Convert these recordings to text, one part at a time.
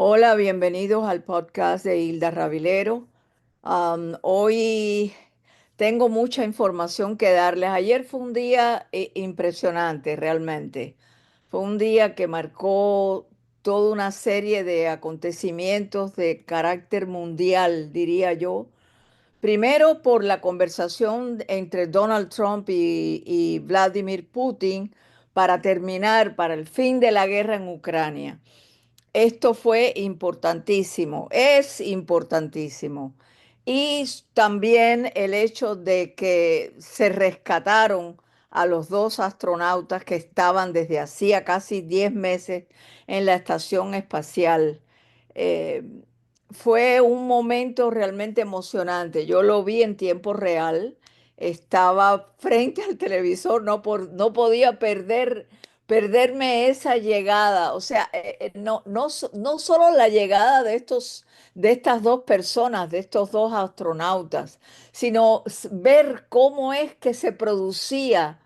Hola, bienvenidos al podcast de Hilda Ravilero. Hoy tengo mucha información que darles. Ayer fue un día impresionante, realmente. Fue un día que marcó toda una serie de acontecimientos de carácter mundial, diría yo. Primero por la conversación entre Donald Trump y Vladimir Putin para terminar, para el fin de la guerra en Ucrania. Esto fue importantísimo, es importantísimo. Y también el hecho de que se rescataron a los dos astronautas que estaban desde hacía casi 10 meses en la estación espacial. Eh, Fue un momento realmente emocionante. Yo lo vi en tiempo real. Estaba frente al televisor, no podía perderme esa llegada, o sea, no solo la llegada de estas dos personas, de estos dos astronautas, sino ver cómo es que se producía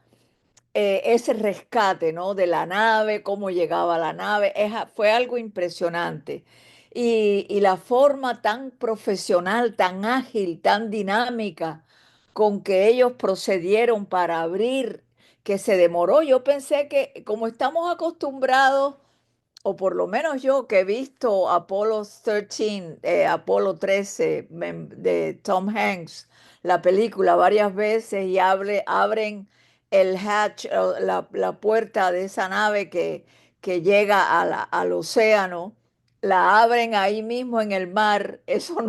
ese rescate, ¿no? De la nave, cómo llegaba la nave, fue algo impresionante. Y la forma tan profesional, tan ágil, tan dinámica con que ellos procedieron para abrir, que se demoró. Yo pensé que como estamos acostumbrados, o por lo menos yo que he visto Apolo 13 de Tom Hanks, la película varias veces y abren el hatch, la puerta de esa nave que llega al océano, la abren ahí mismo en el mar. Eso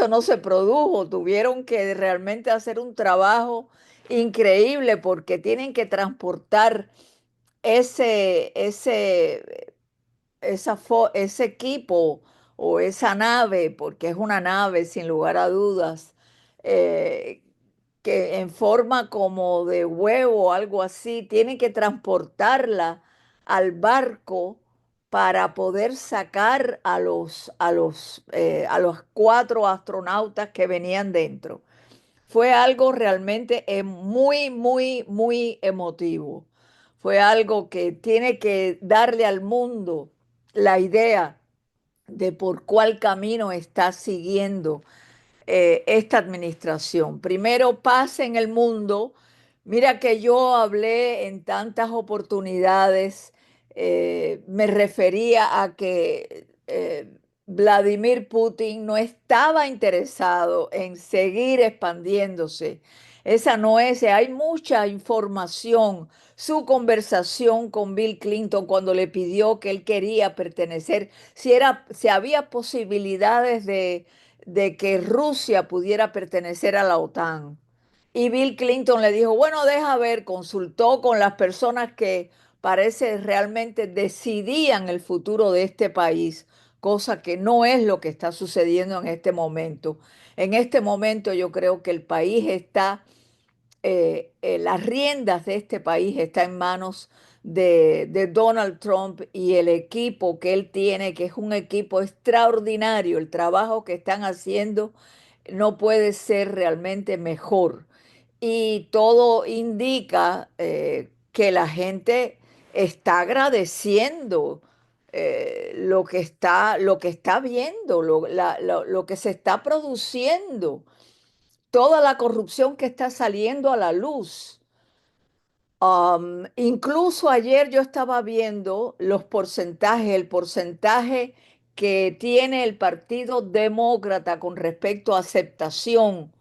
no se produjo. Tuvieron que realmente hacer un trabajo increíble porque tienen que transportar ese ese equipo o esa nave, porque es una nave sin lugar a dudas, eh, que en forma como de huevo o algo así, tiene que transportarla al barco para poder sacar a los cuatro astronautas que venían dentro. Fue algo realmente muy emotivo. Fue algo que tiene que darle al mundo la idea de por cuál camino está siguiendo esta administración. Primero, paz en el mundo. Mira que yo hablé en tantas oportunidades, me refería a que Vladimir Putin no estaba interesado en seguir expandiéndose. Esa no es, hay mucha información. Su conversación con Bill Clinton cuando le pidió que él quería pertenecer, si había posibilidades de que Rusia pudiera pertenecer a la OTAN. Y Bill Clinton le dijo, bueno, deja ver, consultó con las personas que parece realmente decidían el futuro de este país, cosa que no es lo que está sucediendo en este momento. En este momento yo creo que el país está las riendas de este país está en manos de Donald Trump y el equipo que él tiene, que es un equipo extraordinario. El trabajo que están haciendo no puede ser realmente mejor. Y todo indica que la gente está agradeciendo lo que está viendo, lo que se está produciendo, toda la corrupción que está saliendo a la luz. Incluso ayer yo estaba viendo los porcentajes, el porcentaje que tiene el Partido Demócrata con respecto a aceptación.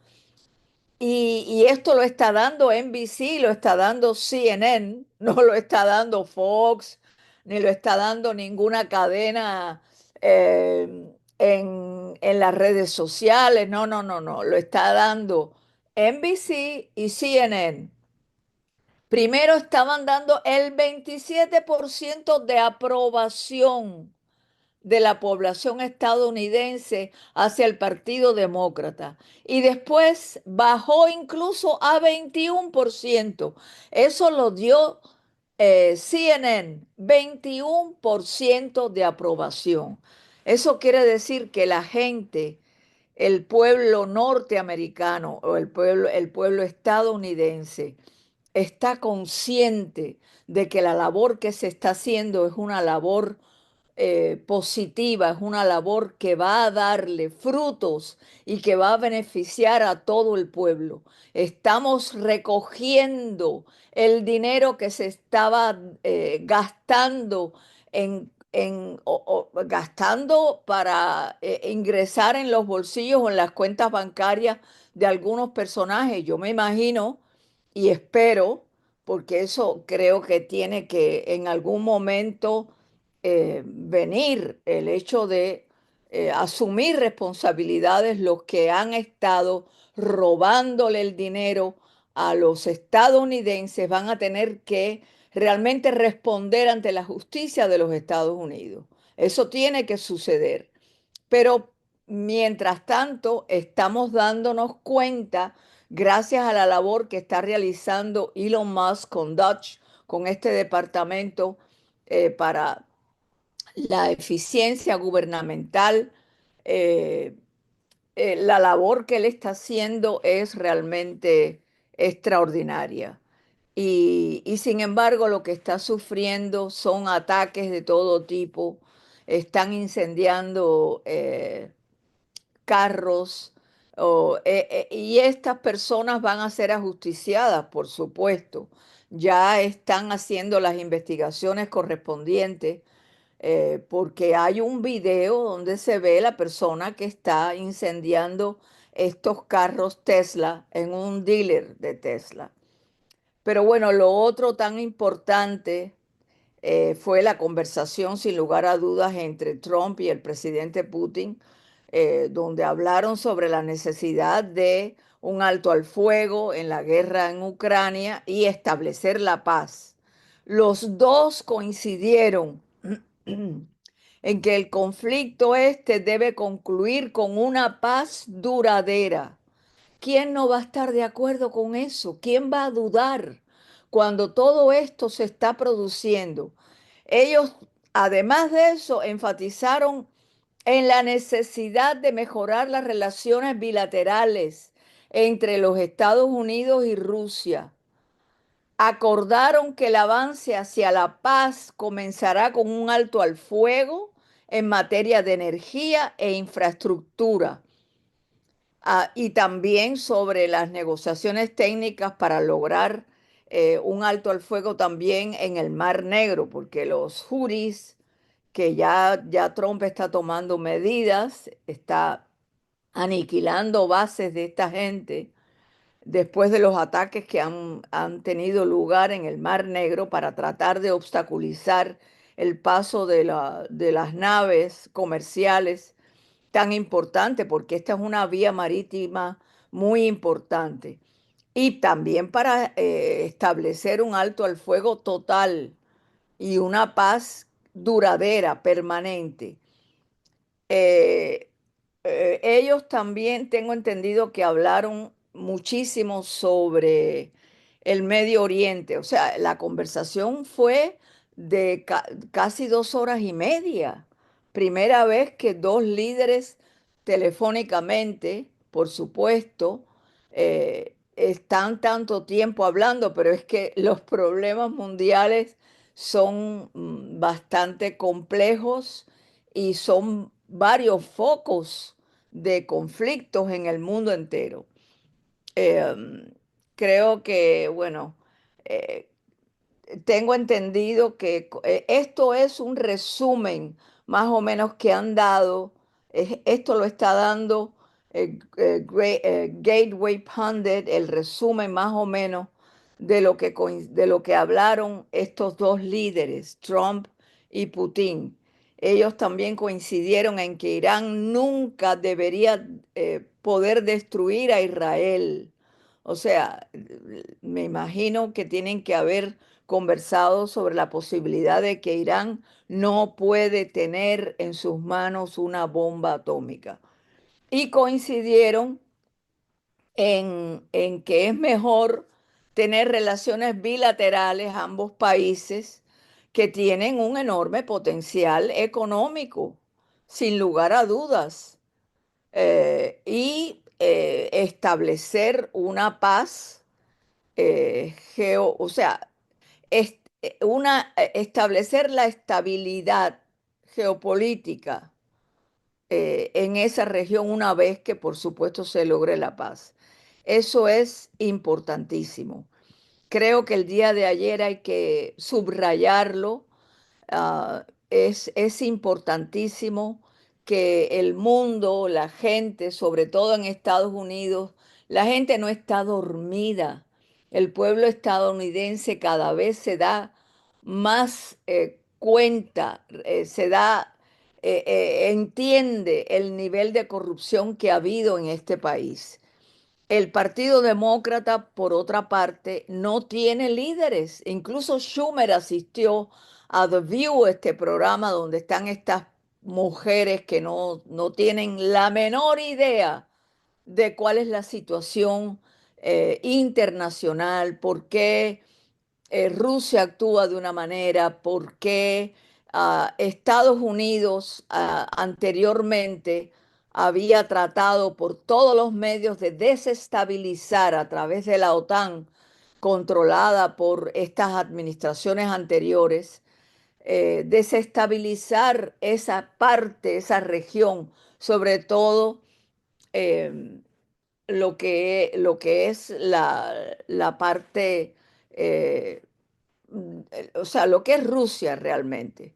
Y esto lo está dando NBC, lo está dando CNN, no lo está dando Fox, ni lo está dando ninguna cadena en las redes sociales. No, lo está dando NBC y CNN. Primero estaban dando el 27% de aprobación de la población estadounidense hacia el Partido Demócrata y después bajó incluso a 21%. Eso lo dio CNN, 21% de aprobación. Eso quiere decir que la gente, el pueblo norteamericano o el pueblo estadounidense, está consciente de que la labor que se está haciendo es una labor positiva, es una labor que va a darle frutos y que va a beneficiar a todo el pueblo. Estamos recogiendo el dinero que se estaba gastando gastando para ingresar en los bolsillos o en las cuentas bancarias de algunos personajes. Yo me imagino y espero, porque eso creo que tiene que en algún momento venir el hecho de asumir responsabilidades los que han estado robándole el dinero a los estadounidenses van a tener que realmente responder ante la justicia de los Estados Unidos. Eso tiene que suceder. Pero mientras tanto, estamos dándonos cuenta, gracias a la labor que está realizando Elon Musk con Dutch, con este departamento para la eficiencia gubernamental, eh, la labor que él está haciendo es realmente extraordinaria. Y sin embargo, lo que está sufriendo son ataques de todo tipo. Están incendiando carros, y estas personas van a ser ajusticiadas, por supuesto. Ya están haciendo las investigaciones correspondientes, porque hay un video donde se ve la persona que está incendiando estos carros Tesla en un dealer de Tesla. Pero bueno, lo otro tan importante fue la conversación sin lugar a dudas entre Trump y el presidente Putin, donde hablaron sobre la necesidad de un alto al fuego en la guerra en Ucrania y establecer la paz. Los dos coincidieron en que el conflicto este debe concluir con una paz duradera. ¿Quién no va a estar de acuerdo con eso? ¿Quién va a dudar cuando todo esto se está produciendo? Ellos, además de eso, enfatizaron en la necesidad de mejorar las relaciones bilaterales entre los Estados Unidos y Rusia. Acordaron que el avance hacia la paz comenzará con un alto al fuego en materia de energía e infraestructura. Y también sobre las negociaciones técnicas para lograr un alto al fuego también en el Mar Negro, porque los Houthis, que ya Trump está tomando medidas, está aniquilando bases de esta gente después de los ataques que han tenido lugar en el Mar Negro para tratar de obstaculizar el paso de las naves comerciales tan importante, porque esta es una vía marítima muy importante. Y también para establecer un alto al fuego total y una paz duradera, permanente. Eh, ellos también tengo entendido que hablaron muchísimo sobre el Medio Oriente. O sea, la conversación fue de casi 2 horas y media. Primera vez que dos líderes telefónicamente, por supuesto, están tanto tiempo hablando, pero es que los problemas mundiales son bastante complejos y son varios focos de conflictos en el mundo entero. Eh, Creo que, bueno, eh, tengo entendido que esto es un resumen más o menos que han dado, esto lo está dando Gateway Pundit, el resumen más o menos de lo que hablaron estos dos líderes, Trump y Putin. Ellos también coincidieron en que Irán nunca debería poder destruir a Israel. O sea, me imagino que tienen que haber conversado sobre la posibilidad de que Irán no puede tener en sus manos una bomba atómica. Y coincidieron en que es mejor tener relaciones bilaterales ambos países que tienen un enorme potencial económico, sin lugar a dudas, y establecer una paz o sea, establecer la estabilidad geopolítica en esa región una vez que, por supuesto, se logre la paz. Eso es importantísimo. Creo que el día de ayer hay que subrayarlo. Es importantísimo que el mundo, la gente, sobre todo en Estados Unidos, la gente no está dormida. El pueblo estadounidense cada vez se da más cuenta, entiende el nivel de corrupción que ha habido en este país. El Partido Demócrata, por otra parte, no tiene líderes. Incluso Schumer asistió a The View, este programa donde están estas mujeres que no tienen la menor idea de cuál es la situación internacional, por qué Rusia actúa de una manera, por qué Estados Unidos anteriormente había tratado por todos los medios de desestabilizar a través de la OTAN, controlada por estas administraciones anteriores, desestabilizar esa parte, esa región, sobre todo eh, lo que es la parte eh, o sea, lo que es Rusia realmente.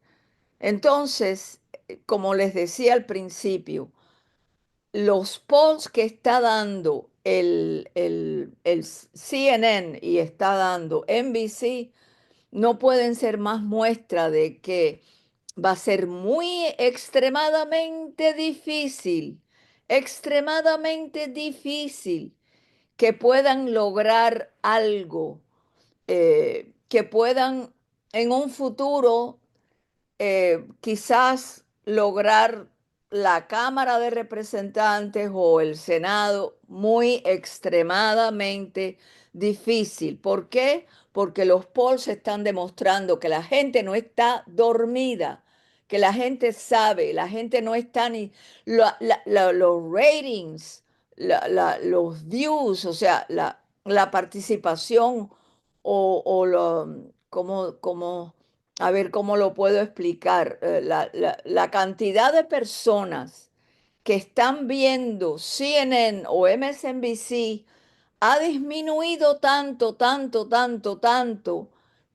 Entonces, como les decía al principio, los polls que está dando el CNN y está dando NBC no pueden ser más muestra de que va a ser muy extremadamente difícil que puedan lograr algo que puedan en un futuro quizás lograr la Cámara de Representantes o el Senado muy extremadamente difícil. ¿Por qué? Porque los polls están demostrando que la gente no está dormida, que la gente sabe, la gente no está ni los ratings, los views, o sea, la participación como a ver cómo lo puedo explicar. La cantidad de personas que están viendo CNN o MSNBC ha disminuido tanto,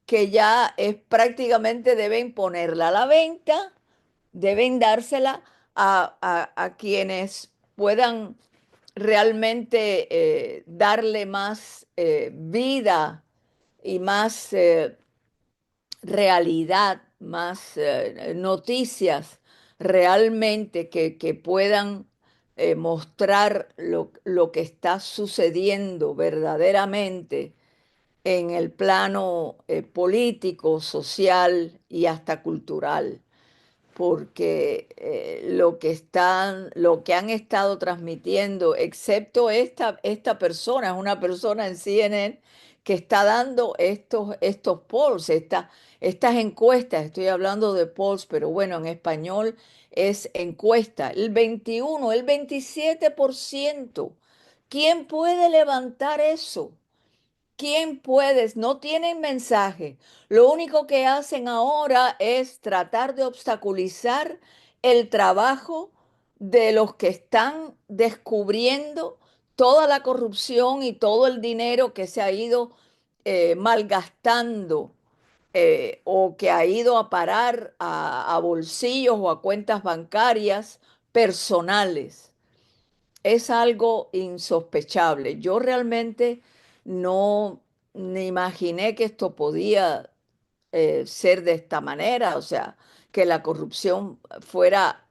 que ya es prácticamente deben ponerla a la venta, deben dársela a quienes puedan realmente darle más vida y más realidad, más noticias realmente que puedan mostrar lo que está sucediendo verdaderamente en el plano político, social y hasta cultural, porque lo que han estado transmitiendo, excepto esta persona, es una persona en CNN que está dando estos polls, estas encuestas, estoy hablando de polls, pero bueno, en español es encuesta, el 27%. ¿Quién puede levantar eso? ¿Quién puedes? No tienen mensaje. Lo único que hacen ahora es tratar de obstaculizar el trabajo de los que están descubriendo toda la corrupción y todo el dinero que se ha ido malgastando o que ha ido a parar a bolsillos o a cuentas bancarias personales. Es algo insospechable. Yo realmente no me imaginé que esto podía ser de esta manera, o sea, que la corrupción fuera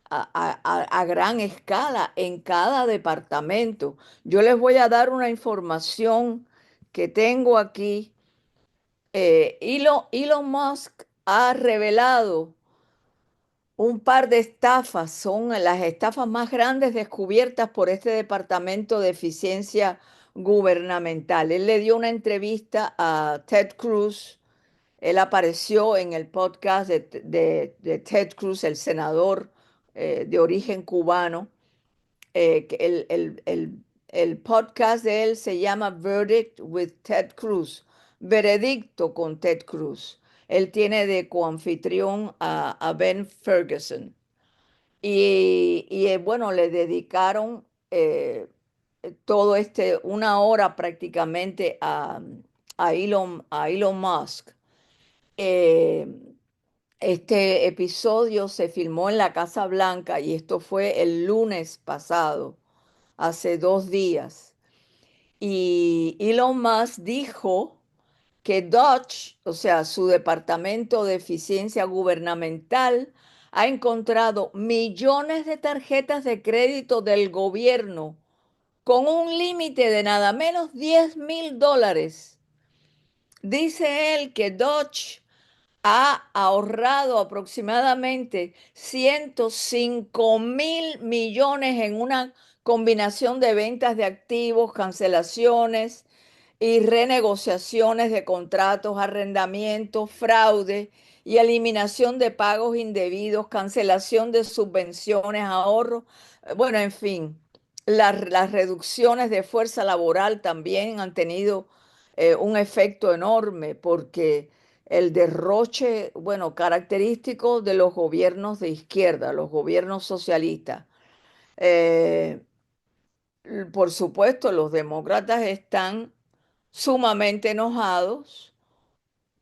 a gran escala en cada departamento. Yo les voy a dar una información que tengo aquí. Elon Musk ha revelado un par de estafas, son las estafas más grandes descubiertas por este Departamento de Eficiencia Gubernamental. Él le dio una entrevista a Ted Cruz, él apareció en el podcast de Ted Cruz, el senador de origen cubano. El podcast de él se llama Verdict with Ted Cruz, Veredicto con Ted Cruz. Él tiene de coanfitrión a Ben Ferguson. Bueno, le dedicaron todo una hora prácticamente a Elon Musk. Eh, este episodio se filmó en la Casa Blanca y esto fue el lunes pasado, hace 2 días. Y Elon Musk dijo que Dodge, o sea, su departamento de eficiencia gubernamental, ha encontrado millones de tarjetas de crédito del gobierno con un límite de nada menos $10,000. Dice él que Dodge ha ahorrado aproximadamente 105,000 millones en una combinación de ventas de activos, cancelaciones y renegociaciones de contratos, arrendamientos, fraude y eliminación de pagos indebidos, cancelación de subvenciones, ahorros, bueno, en fin, las reducciones de fuerza laboral también han tenido un efecto enorme porque el derroche, bueno, característico de los gobiernos de izquierda, los gobiernos socialistas. Eh, por supuesto, los demócratas están sumamente enojados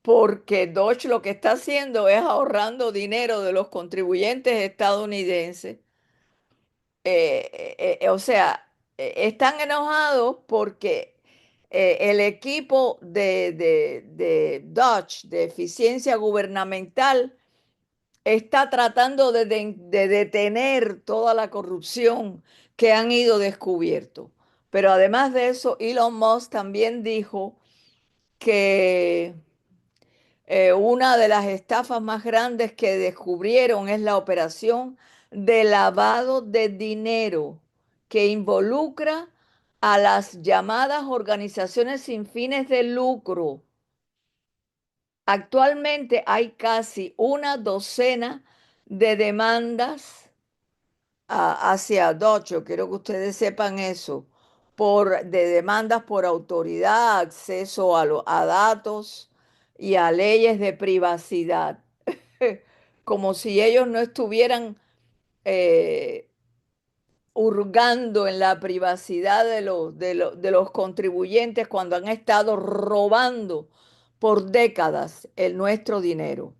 porque Dodge lo que está haciendo es ahorrando dinero de los contribuyentes estadounidenses. O sea, están enojados porque el equipo de Dodge, de eficiencia gubernamental, está tratando de detener toda la corrupción que han ido descubierto. Pero además de eso, Elon Musk también dijo que una de las estafas más grandes que descubrieron es la operación de lavado de dinero que involucra a las llamadas organizaciones sin fines de lucro. Actualmente hay casi una docena de demandas hacia Dodge. Yo quiero que ustedes sepan eso, de demandas por autoridad, acceso a datos y a leyes de privacidad, como si ellos no estuvieran eh, hurgando en la privacidad de los contribuyentes cuando han estado robando por décadas nuestro dinero.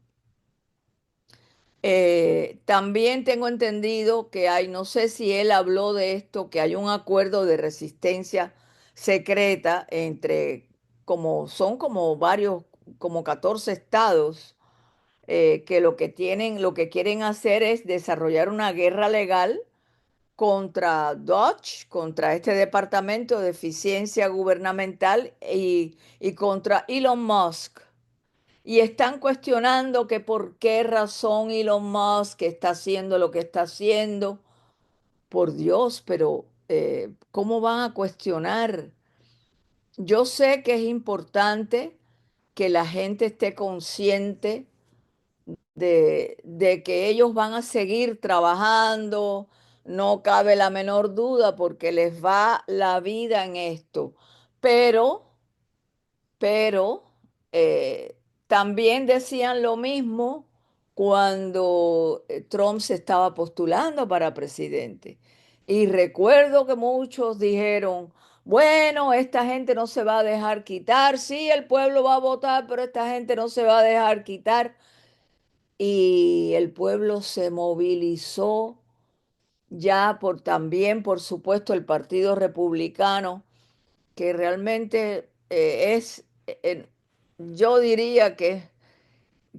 También tengo entendido que hay, no sé si él habló de esto, que hay un acuerdo de resistencia secreta entre, como son como varios, como 14 estados, que lo que quieren hacer es desarrollar una guerra legal contra Dodge, contra este departamento de eficiencia gubernamental y contra Elon Musk. Y están cuestionando que por qué razón Elon Musk está haciendo lo que está haciendo. Por Dios, pero ¿cómo van a cuestionar? Yo sé que es importante que la gente esté consciente de que ellos van a seguir trabajando, no cabe la menor duda porque les va la vida en esto. Pero pero también decían lo mismo cuando Trump se estaba postulando para presidente. Y recuerdo que muchos dijeron, bueno, esta gente no se va a dejar quitar, sí, el pueblo va a votar, pero esta gente no se va a dejar quitar. Y el pueblo se movilizó ya también, por supuesto, el Partido Republicano que realmente yo diría que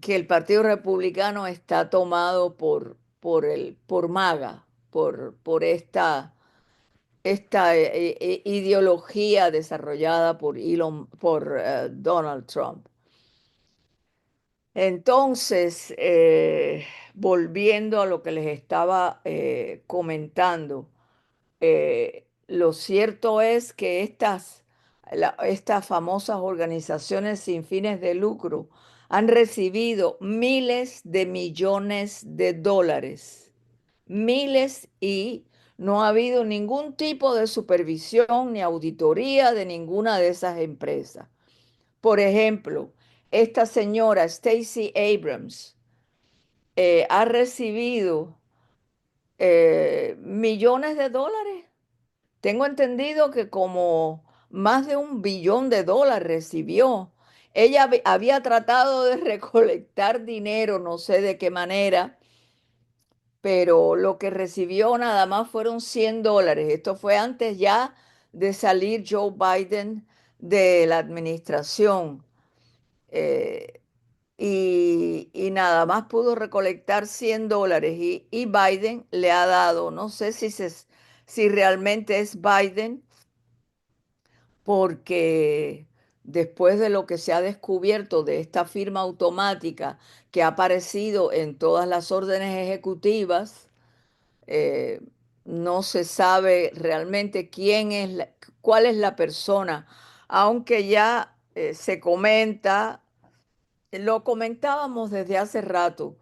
el Partido Republicano está tomado por MAGA, por esta ideología desarrollada por Donald Trump. Entonces, volviendo a lo que les estaba comentando, lo cierto es que estas famosas organizaciones sin fines de lucro han recibido miles de millones de dólares, miles, y no ha habido ningún tipo de supervisión ni auditoría de ninguna de esas empresas. Por ejemplo, esta señora Stacey Abrams ha recibido millones de dólares. Tengo entendido que como más de $1 billón recibió. Ella había tratado de recolectar dinero, no sé de qué manera, pero lo que recibió nada más fueron $100. Esto fue antes ya de salir Joe Biden de la administración. Eh, y nada más pudo recolectar $100 y Biden le ha dado, no sé si realmente es Biden, porque después de lo que se ha descubierto de esta firma automática que ha aparecido en todas las órdenes ejecutivas, eh, no se sabe realmente cuál es la persona, aunque ya se comenta, lo comentábamos desde hace rato,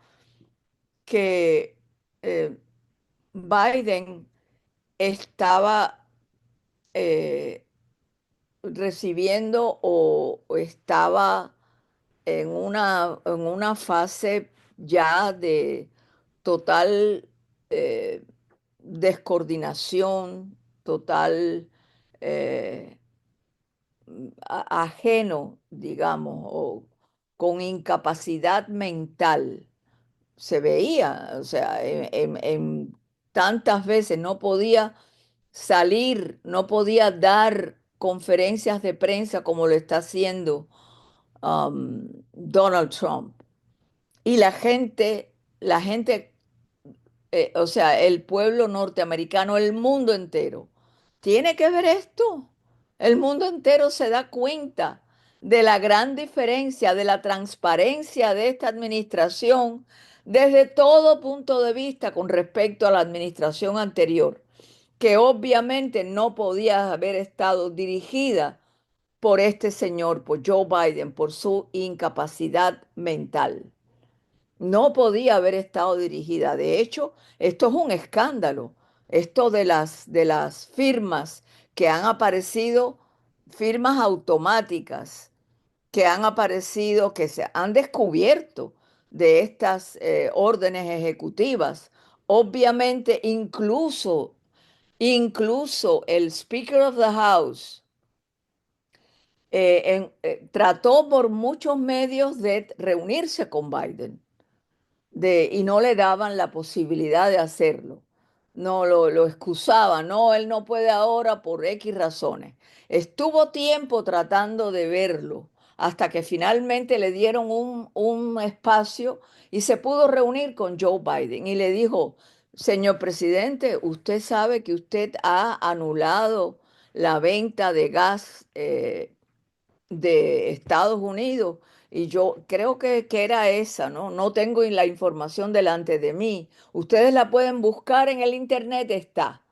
que eh, Biden estaba eh, recibiendo o estaba en una fase ya de total eh, descoordinación, total eh, ajeno, digamos, o con incapacidad mental. Se veía, o sea, en tantas veces no podía salir, no podía dar conferencias de prensa como lo está haciendo Donald Trump. Y la gente, o sea, el pueblo norteamericano, el mundo entero, tiene que ver esto. El mundo entero se da cuenta de la gran diferencia, de la transparencia de esta administración desde todo punto de vista con respecto a la administración anterior, que obviamente no podía haber estado dirigida por este señor, por Joe Biden, por su incapacidad mental. No podía haber estado dirigida. De hecho, esto es un escándalo. Esto de las firmas que han aparecido, firmas automáticas que han aparecido, que se han descubierto de estas órdenes ejecutivas. Obviamente, incluso el Speaker of the House trató por muchos medios de reunirse con Biden y no le daban la posibilidad de hacerlo. No lo excusaban, no, él no puede ahora por X razones. Estuvo tiempo tratando de verlo hasta que finalmente le dieron un espacio y se pudo reunir con Joe Biden y le dijo, señor presidente, usted sabe que usted ha anulado la venta de gas de Estados Unidos. Y yo creo que era esa, ¿no? No tengo la información delante de mí. Ustedes la pueden buscar en el internet, está.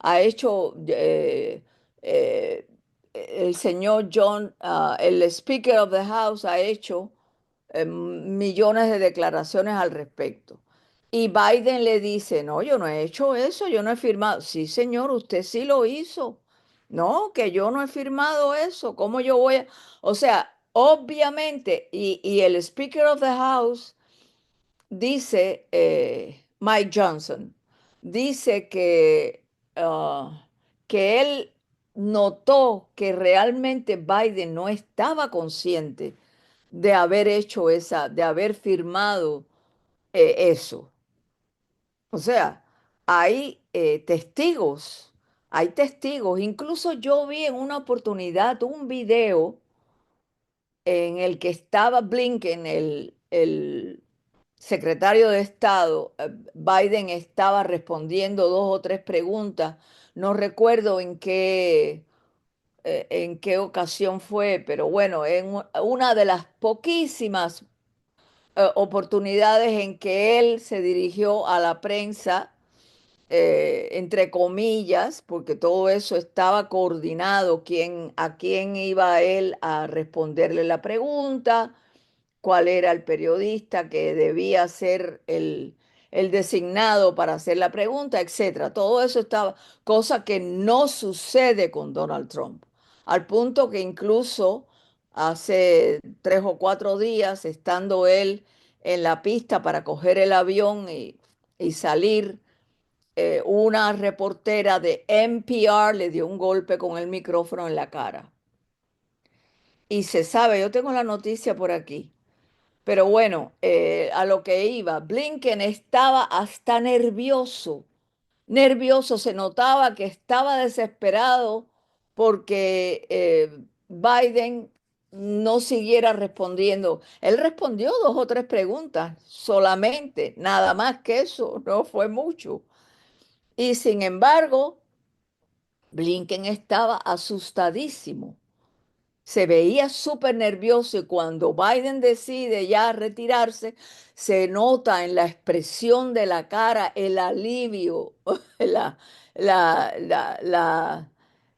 Ha hecho eh, el señor John, el Speaker of the House ha hecho millones de declaraciones al respecto. Y Biden le dice, no, yo no he hecho eso, yo no he firmado. Sí, señor, usted sí lo hizo. No, que yo no he firmado eso. ¿Cómo yo voy a...? O sea, obviamente, y el Speaker of the House dice, Mike Johnson, dice que él notó que realmente Biden no estaba consciente de haber hecho de haber firmado eso. O sea, hay hay testigos. Incluso yo vi en una oportunidad un video en el que estaba Blinken, el secretario de Estado. Biden estaba respondiendo dos o tres preguntas. No recuerdo en qué ocasión fue, pero bueno, en una de las poquísimas oportunidades en que él se dirigió a la prensa, entre comillas, porque todo eso estaba coordinado, a quién iba él a responderle la pregunta, cuál era el periodista que debía ser el designado para hacer la pregunta, etcétera. Todo eso estaba, cosa que no sucede con Donald Trump, al punto que incluso hace 3 o 4 días, estando él en la pista para coger el avión y salir, una reportera de NPR le dio un golpe con el micrófono en la cara. Y se sabe, yo tengo la noticia por aquí, pero bueno, a lo que iba, Blinken estaba hasta nervioso, nervioso, se notaba que estaba desesperado porque Biden no siguiera respondiendo. Él respondió 2 o 3 preguntas solamente, nada más que eso, no fue mucho. Y sin embargo, Blinken estaba asustadísimo. Se veía súper nervioso y cuando Biden decide ya retirarse, se nota en la expresión de la cara el alivio, la, la,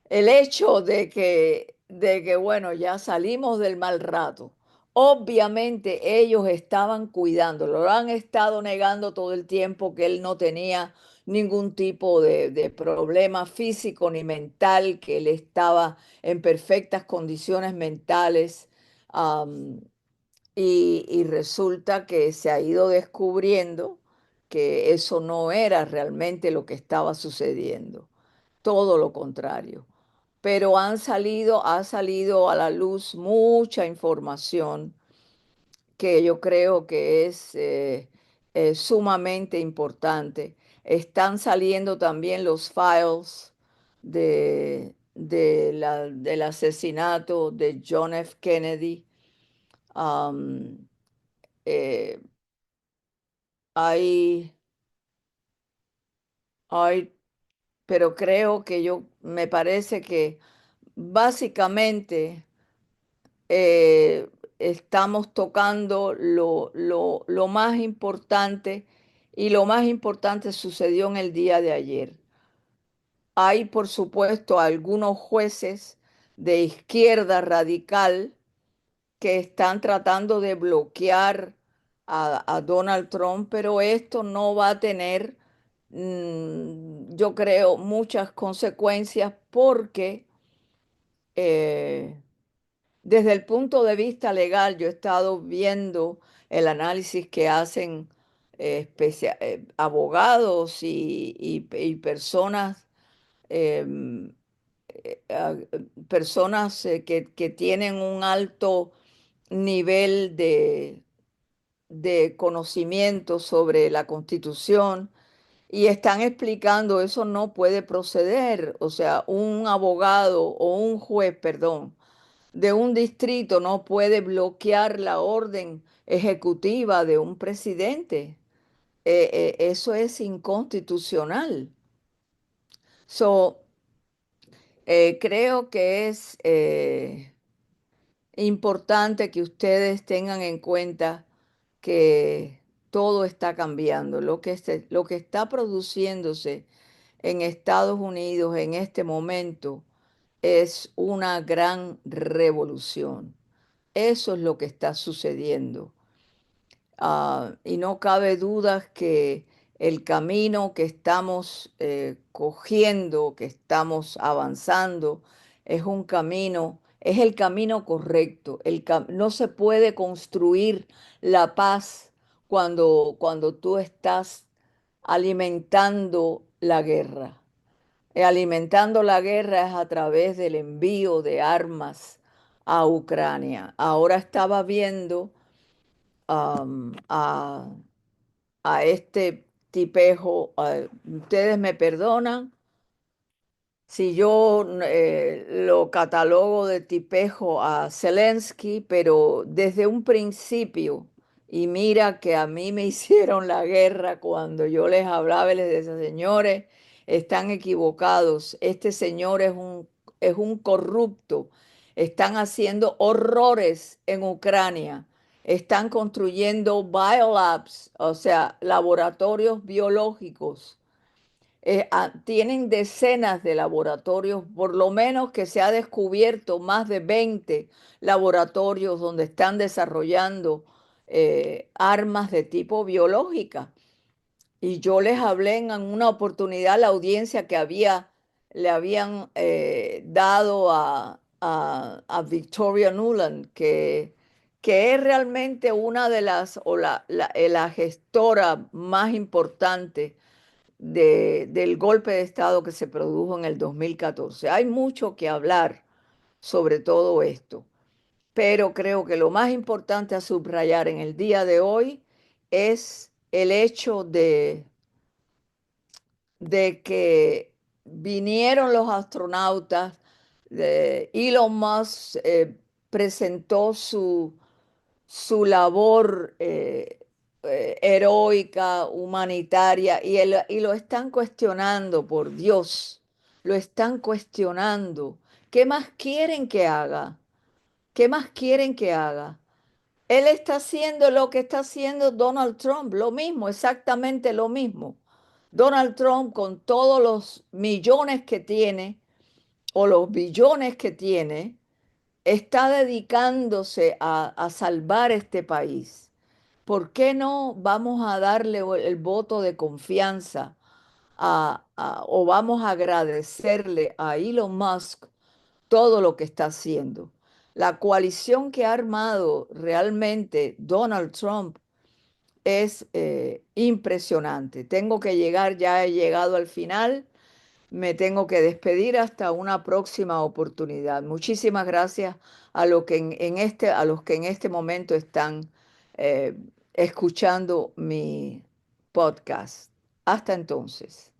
el hecho de que, bueno, ya salimos del mal rato. Obviamente ellos estaban cuidándolo, lo han estado negando todo el tiempo que él no tenía ningún tipo de problema físico ni mental, que él estaba en perfectas condiciones mentales. am, y resulta que se ha ido descubriendo que eso no era realmente lo que estaba sucediendo, todo lo contrario. Pero ha salido a la luz mucha información que yo creo que es sumamente importante. Están saliendo también los files del asesinato de John F. Kennedy. Am, eh, hay, hay, pero creo que me parece que básicamente eh, estamos tocando lo más importante y lo más importante sucedió en el día de ayer. Hay, por supuesto, algunos jueces de izquierda radical que están tratando de bloquear a Donald Trump, pero esto no va a tener, yo creo, muchas consecuencias porque eh, desde el punto de vista legal, yo he estado viendo el análisis que hacen abogados y personas, em, personas que tienen un alto nivel de conocimiento sobre la Constitución y están explicando eso no puede proceder. O sea, un abogado o un juez, perdón, de un distrito no puede bloquear la orden ejecutiva de un presidente. Eso es inconstitucional. So, creo que es importante que ustedes tengan en cuenta que todo está cambiando. Lo que está produciéndose en Estados Unidos en este momento es una gran revolución. Eso es lo que está sucediendo. Y no cabe duda que el camino que estamos cogiendo, que estamos avanzando, es el camino correcto. No se puede construir la paz cuando tú estás alimentando la guerra. Alimentando la guerra es a través del envío de armas a Ucrania. Ahora estaba viendo am, a, a este tipejo. Ustedes me perdonan si yo lo catalogo de tipejo a Zelensky, pero desde un principio, y mira que a mí me hicieron la guerra cuando yo les hablaba y les decía, señores, están equivocados, este señor es un corrupto, están haciendo horrores en Ucrania, están construyendo biolabs, o sea, laboratorios biológicos, tienen decenas de laboratorios, por lo menos que se ha descubierto más de 20 laboratorios donde están desarrollando armas de tipo biológica. Y yo les hablé en una oportunidad a la audiencia que le habían dado a Victoria Nuland, que es realmente una de las, o la gestora más importante del golpe de Estado que se produjo en el 2014. Hay mucho que hablar sobre todo esto, pero creo que lo más importante a subrayar en el día de hoy es el hecho de que vinieron los astronautas, Elon Musk presentó su labor heroica, humanitaria, y lo están cuestionando, por Dios, lo están cuestionando. ¿Qué más quieren que haga? ¿Qué más quieren que haga? Él está haciendo lo que está haciendo Donald Trump, lo mismo, exactamente lo mismo. Donald Trump, con todos los millones que tiene o los billones que tiene, está dedicándose a salvar este país. ¿Por qué no vamos a darle el voto de confianza o vamos a agradecerle a Elon Musk todo lo que está haciendo? La coalición que ha armado realmente Donald Trump es impresionante. Tengo que llegar, ya he llegado al final, me tengo que despedir hasta una próxima oportunidad. Muchísimas gracias a los que en este momento están eh, escuchando mi podcast. Hasta entonces.